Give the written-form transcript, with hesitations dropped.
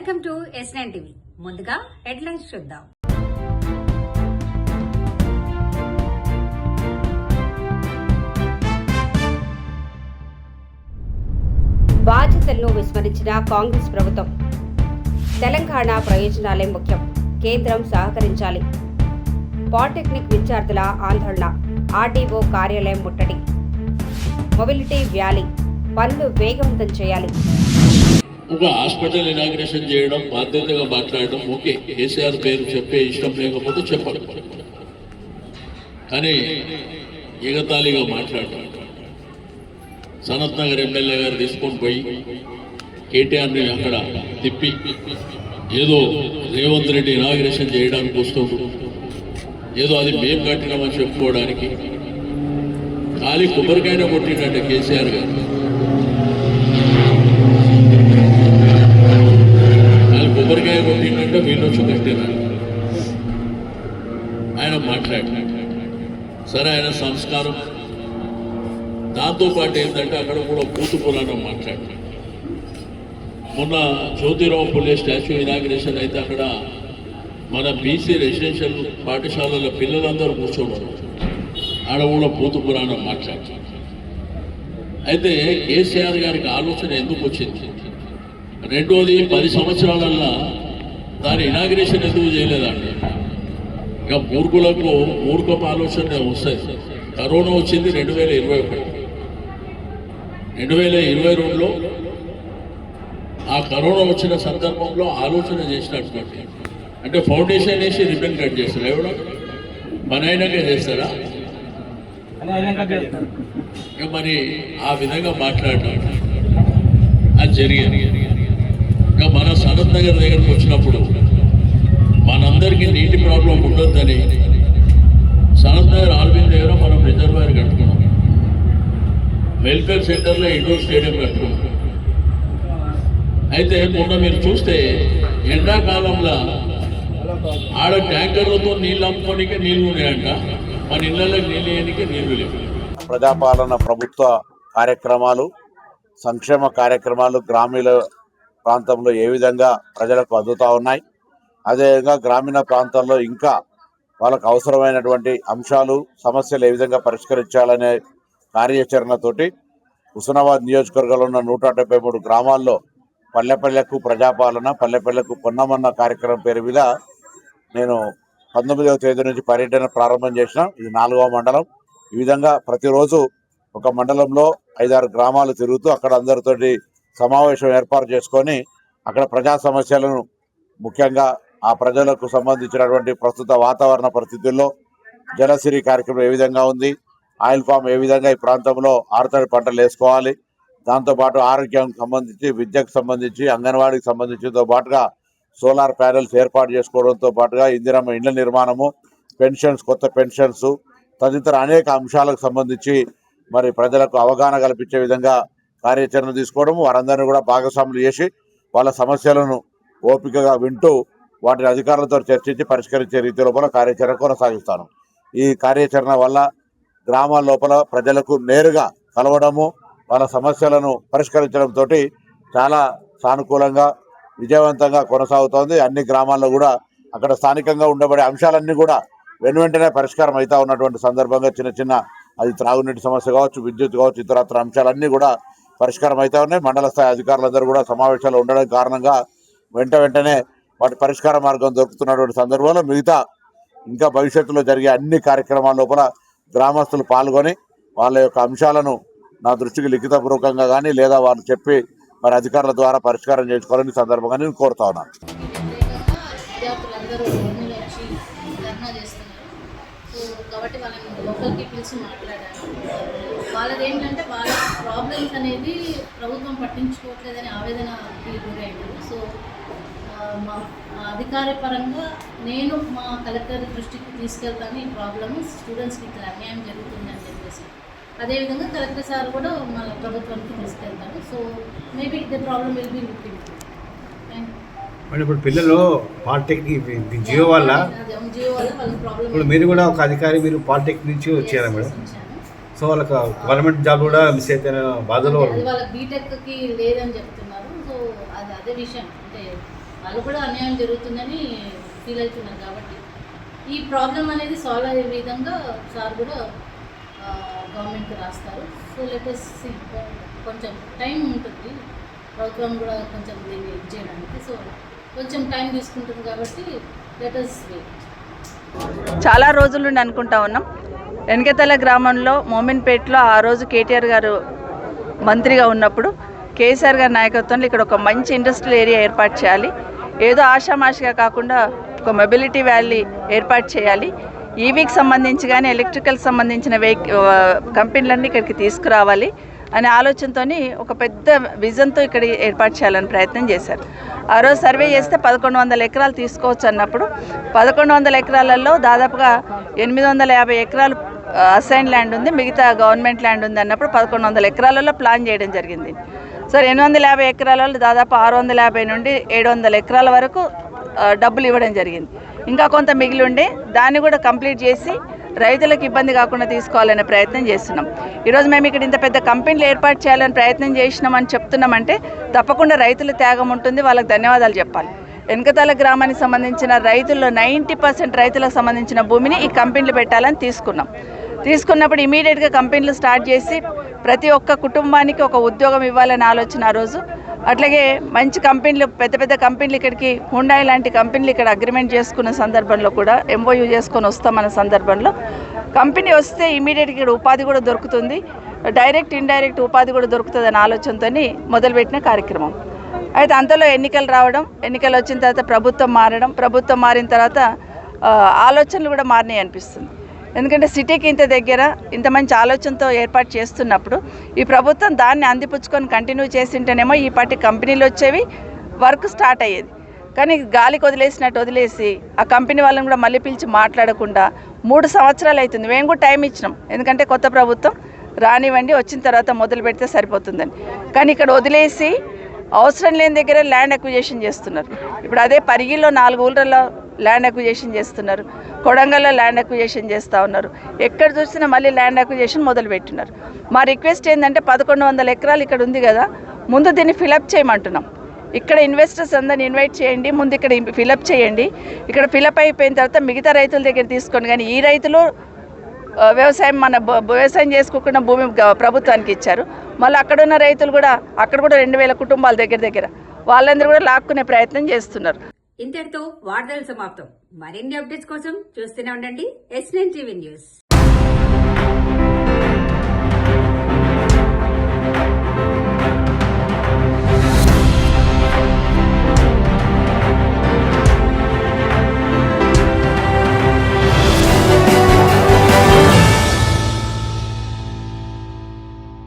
Welcome to S9 TV. ముందుగా headlines చూద్దాం. బాధ్యతలను విస్మరించిన కాంగ్రెస్ ప్రభుత్వం. తెలంగాణ ప్రయోజనాలే ముఖ్యం, కేంద్రం సహకరించాలి. పాలిటెక్నిక్ విద్యార్థుల ఆందోళన, ఆర్డీఓ కార్యాలయం ముట్టడి. మొబిలిటీ వ్యాలీ పనులు వేగవంతం చేయాలి. ఒక హాస్పిటల్ ఇనాగ్రేషన్ చేయడం, బాధ్యతగా మాట్లాడడం ఓకే, కేసీఆర్ పేరు చెప్పే ఇష్టం లేకపోతే చెప్పడం, కానీ ఎగతాళిగా మాట్లాడడం. సనత్ నగర్ ఎమ్మెల్యే గారు తీసుకొని పోయి కేటీఆర్ని అక్కడ తిప్పి ఏదో రేవంత్ రెడ్డి ఇనాగ్రేషన్ చేయడానికి వస్తుండ్రు, ఏదో అది మేము కట్టినామని చెప్పుకోవడానికి ఖాళీ కొబ్బరికాయన కొట్టిండంటే కేసీఆర్ గారు. కొబ్బరికాయ కొట్టిందంటే వీళ్ళొచ్చు కట్టినారు. ఆయన మాట్లాడినాడు సరే, ఆయన సంస్కారం. దాంతోపాటు ఏంటంటే అక్కడ కూడా భూత పురాణం మాట్లాడినాడు. మొన్న జ్యోతిరావు పుల్లే స్టాచ్యూ ఇనాగ్రేషన్ అయితే అక్కడ మన బీసీ రెసిడెన్షియల్ పాఠశాలల పిల్లలందరూ కూర్చోన్నారు, ఆడ కూడా భూత పురాణం మాట్లాడినాడు. అయితే కేసీఆర్ గారికి ఆలోచన ఎందుకు వచ్చింది? రెండోది, 10 సంవత్సరాలల్లో దాని ఇనాగ్రేషన్ ఎందుకు చేయలేదండి? ఇక మూర్ఖులకు మూర్ఖపు ఆలోచన వస్తాయి. కరోనా వచ్చింది 2021, 2022లో ఆ కరోనా వచ్చిన సందర్భంలో ఆలోచన చేసినటువంటి, అంటే ఫౌండేషన్ వేసి రిబన్ కట్ చేస్తారు. ఎవడో పని అయినాక చేస్తారా? మరి ఆ విధంగా మాట్లాడడం అది జరిగింది. ఇంకా మన సనత్ నగర్ దగ్గరకు వచ్చినప్పుడు మనందరికీ నీటి ప్రాబ్లం ఉండొద్దని సనత్ నగర్ ఆల్విన్ దగ్గర మనం రిజర్వాయర్ కట్టుకున్నాం, వెల్ఫేర్ సెంటర్లో ఇండోర్ స్టేడియం కట్టుకున్నాం. అయితే మొన్న మీరు చూస్తే ఎండాకాలంలో ఆడ ట్యాంకర్లతో నీళ్ళు అమ్ముకోనికే నీళ్లు ఉన్నాయంట, మన ఇళ్లలోకి నీళ్ళు వేయడానికి నీళ్లు లేవు. ప్రజాపాలన ప్రభుత్వ కార్యక్రమాలు, సంక్షేమ కార్యక్రమాలు గ్రామీణ ప్రాంతంలో ఏ విధంగా ప్రజలకు అందుతూ ఉన్నాయి, అదేవిధంగా గ్రామీణ ప్రాంతాల్లో ఇంకా వాళ్ళకు అవసరమైనటువంటి అంశాలు, సమస్యలు ఏ విధంగా పరిష్కరించాలనే కార్యాచరణతోటి హుస్నాబాద్ నియోజకవర్గంలో ఉన్న 173 గ్రామాల్లో పల్లెపల్లెకు ప్రజాపాలన, పల్లెపల్లెకు పొన్నమన్న కార్యక్రమం పేరు మీద నేను 19వ తేదీ నుంచి పర్యటన ప్రారంభం చేసిన. ఇది 4వ మండలం. ఈ విధంగా ప్రతిరోజు ఒక మండలంలో 5-6 గ్రామాలు తిరుగుతూ అక్కడ అందరితోటి సమావేశం ఏర్పాటు చేసుకొని అక్కడ ప్రజా సమస్యలను, ముఖ్యంగా ఆ ప్రజలకు సంబంధించినటువంటి ప్రస్తుత వాతావరణ పరిస్థితుల్లో జలసిరి కార్యక్రమం ఏ విధంగా ఉంది, ఆయిల్ ఫామ్ ఏ విధంగా ఈ ప్రాంతంలో ఆరుతడి పంటలు వేసుకోవాలి, దాంతోపాటు ఆరోగ్యానికి సంబంధించి, విద్యకు సంబంధించి, అంగన్వాడీకి సంబంధించితో పాటుగా సోలార్ ప్యానెల్స్ ఏర్పాటు చేసుకోవడంతో పాటుగా ఇందిరమ్మ ఇండ్ల నిర్మాణము, పెన్షన్స్, కొత్త పెన్షన్స్ తదితర అనేక అంశాలకు సంబంధించి మరి ప్రజలకు అవగాహన కల్పించే విధంగా కార్యాచరణ తీసుకోవడం, వారందరినీ కూడా భాగస్వాములు చేసి వాళ్ళ సమస్యలను ఓపికగా వింటూ వాటిని అధికారులతో చర్చించి పరిష్కరించే రీతి లోపల కార్యాచరణ కొనసాగిస్తాను. ఈ కార్యాచరణ వల్ల గ్రామాల లోపల ప్రజలకు నేరుగా కలవడము, వాళ్ళ సమస్యలను పరిష్కరించడంతో చాలా సానుకూలంగా, విజయవంతంగా కొనసాగుతోంది. అన్ని గ్రామాల్లో కూడా అక్కడ స్థానికంగా ఉండబడే అంశాలన్నీ కూడా వెనువెంటనే పరిష్కారం అవుతా ఉన్నటువంటి సందర్భంగా చిన్న చిన్న, అది త్రాగునీటి సమస్య కావచ్చు, విద్యుత్ కావచ్చు, ఇతరత్ర అంశాలన్నీ కూడా పరిష్కారం అవుతా ఉన్నాయి. మండల స్థాయి అధికారులందరూ కూడా సమావేశాలు ఉండడం కారణంగా వెంటనే వాటి పరిష్కార మార్గం దొరుకుతున్నటువంటి సందర్భంలో మిగతా ఇంకా భవిష్యత్తులో జరిగే అన్ని కార్యక్రమాల లోపల గ్రామస్తులు పాల్గొని వాళ్ళ యొక్క అంశాలను నా దృష్టికి లిఖితపూర్వకంగా కానీ లేదా వాళ్ళు చెప్పి మరి అధికారుల ద్వారా పరిష్కారం చేసుకోవాలని సందర్భంగా నేను కోరుతా ఉన్నాను. కాబట్టి వాళ్ళని లోకల్కి పిలిచి మాట్లాడాను. వాళ్ళది ఏంటంటే వాళ్ళ ప్రాబ్లమ్స్ అనేది ప్రభుత్వం పట్టించుకోవట్లేదని ఆవేదనకి గురైనారు. సో మా అధికార పరంగా నేను మా కలెక్టర్ దృష్టికి తీసుకెళ్తాను, ఈ ప్రాబ్లమ్ స్టూడెంట్స్కి ఇట్లా అన్యాయం జరుగుతుందని చెప్పేసి. అదేవిధంగా కలెక్టర్ సార్ కూడా మన ప్రభుత్వానికి తీసుకెళ్తారు. So maybe the problem will be looking. మరి ఇప్పుడు పిల్లలు పాలిటెక్నిక్ జియో వల్ల ఇప్పుడు మీరు కూడా ఒక అధికారి, మీరు పాలిటెక్నిక్ నుంచి వచ్చారా మేడం? సో వాళ్ళకి గవర్నమెంట్ జాబ్ కూడా మిస్ అయితే బాధలో వాళ్ళకి బీటెక్కి లేదని చెప్తున్నారు. సో అది అదే విషయం, అంటే వాళ్ళు కూడా అన్యాయం జరుగుతుందని ఫీల్ అవుతున్నారు కాబట్టి ఈ ప్రాబ్లం అనేది సాల్వ్ అయ్యే విధంగా సార్ కూడా గవర్నమెంట్కి రాస్తారు. సో లెటస్ కొంచెం టైం ఉంటుంది ప్రభుత్వం కూడా కొంచెం దీన్ని చేయడానికి. సో కొంచెం టైం తీసుకుంటుంది కాబట్టి లెటస్ వెయిట్. చాలా రోజుల నుండి అనుకుంటా ఉన్నాం. వెనకతల గ్రామంలో మోమిన్పేటలో ఆ రోజు కేటీఆర్ గారు మంత్రిగా ఉన్నప్పుడు కేసీఆర్ గారి నాయకత్వంలో ఇక్కడ ఒక మంచి ఇండస్ట్రియల్ ఏరియా ఏర్పాటు చేయాలి. ఏదో ఆషామాషిగా కాకుండా ఒక మొబిలిటీ వ్యాలీ ఏర్పాటు చేయాలి. ఈవీకి సంబంధించి కానీ ఎలక్ట్రికల్ సంబంధించిన కంపెనీలన్నీ ఇక్కడికి తీసుకురావాలి అనే ఆలోచనతో ఒక పెద్ద విజన్తో ఇక్కడ ఏర్పాటు చేయాలని ప్రయత్నం చేశారు. ఆ రోజు సర్వే చేస్తే 1100 ఎకరాలు తీసుకోవచ్చు అన్నప్పుడు 1100 ఎకరాలలో దాదాపుగా 850 ఎకరాలు అసైన్ ల్యాండ్ ఉంది, మిగతా గవర్నమెంట్ ల్యాండ్ ఉంది అన్నప్పుడు 1100 ఎకరాలలో ప్లాన్ చేయడం జరిగింది. సో 850 ఎకరాలలో దాదాపు 650 నుండి 700 ఎకరాల వరకు డబ్బులు ఇవ్వడం జరిగింది. ఇంకా కొంత మిగిలి ఉండే దాన్ని కూడా కంప్లీట్ చేసి రైతులకు ఇబ్బంది కాకుండా తీసుకోవాలనే ప్రయత్నం చేస్తున్నాం. ఈరోజు మేము ఇక్కడ ఇంత పెద్ద కంపెనీలు ఏర్పాటు చేయాలని ప్రయత్నం చేసినామని చెప్తున్నామంటే తప్పకుండా రైతుల త్యాగం ఉంటుంది, వాళ్ళకి ధన్యవాదాలు చెప్పాలి. వెనకతల గ్రామానికి సంబంధించిన రైతుల్లో 90% రైతులకు సంబంధించిన భూమిని ఈ కంపెనీలు పెట్టాలని తీసుకున్నప్పుడు ఇమీడియట్గా కంపెనీలు స్టార్ట్ చేసి ప్రతి ఒక్క కుటుంబానికి ఒక ఉద్యోగం ఇవ్వాలని ఆలోచన ఆ రోజు. అట్లాగే మంచి కంపెనీలు, పెద్ద పెద్ద కంపెనీలు ఇక్కడికి హుండాయ్ లాంటి కంపెనీలు ఇక్కడ అగ్రిమెంట్ చేసుకున్న సందర్భంలో కూడా MOU చేసుకొని వస్తామన్న సందర్భంలో కంపెనీ వస్తే ఇమీడియట్గా ఇక్కడ ఉపాధి కూడా దొరుకుతుంది, డైరెక్ట్ ఇండైరెక్ట్ ఉపాధి కూడా దొరుకుతుంది అనే ఆలోచనతో మొదలుపెట్టిన కార్యక్రమం. అయితే అంతలో ఎన్నికలు రావడం, ఎన్నికలు వచ్చిన తర్వాత ప్రభుత్వం మారిన తర్వాత ఆలోచనలు కూడా మారినాయి అనిపిస్తుంది. ఎందుకంటే సిటీకి ఇంత దగ్గర ఇంత మంచి ఆలోచనతో ఏర్పాటు చేస్తున్నప్పుడు ఈ ప్రభుత్వం దాన్ని అందిపుచ్చుకొని కంటిన్యూ చేసింటేనేమో ఈ పార్టీ కంపెనీలు వచ్చేవి, వర్క్ స్టార్ట్ అయ్యేది. కానీ గాలికి వదిలేసి ఆ కంపెనీ వాళ్ళని కూడా మళ్ళీ పిలిచి మాట్లాడకుండా 3 సంవత్సరాలు అవుతుంది. మేము కూడా టైం ఇచ్చినాం, ఎందుకంటే కొత్త ప్రభుత్వం రానివ్వండి, వచ్చిన తర్వాత మొదలు పెడితే సరిపోతుందని. కానీ ఇక్కడ వదిలేసి అవసరం లేని దగ్గర ల్యాండ్ అక్విజిషన్ చేస్తున్నారు. ఇప్పుడు అదే పరిగిలో 4 ఊళ్ళలో ల్యాండ్ అక్విజిషన్ చేస్తున్నారు, కొడంగల్లో ల్యాండ్ అక్విజిషన్ చేస్తూ ఉన్నారు. ఎక్కడ చూసినా మళ్ళీ ల్యాండ్ అక్విజిషన్ మొదలుపెట్టినారు. మా రిక్వెస్ట్ ఏంటంటే 1100 ఎకరాలు ఇక్కడ ఉంది కదా, ముందు దీన్ని ఫిలప్ చేయమంటున్నాం. ఇక్కడ ఇన్వెస్టర్స్ అందరిని ఇన్వైట్ చేయండి, ముందు ఇక్కడ ఫిలప్ చేయండి. ఇక్కడ ఫిలప్ అయిపోయిన తర్వాత మిగతా రైతుల దగ్గర తీసుకోండి. కానీ ఈ రైతులు వ్యవసాయం చేసుకోకుండా భూమి ప్రభుత్వానికి ఇచ్చారు. మళ్ళీ అక్కడున్న రైతులు కూడా అక్కడ కూడా 2000 కుటుంబాల దగ్గర వాళ్ళందరూ కూడా లాక్కునే ప్రయత్నం చేస్తున్నారు. ఇంతటితో వార్తలు సమాప్తం. మరిన్ని అప్డేట్స్ కోసం చూస్తూనే ఉండండి S9 TV న్యూస్.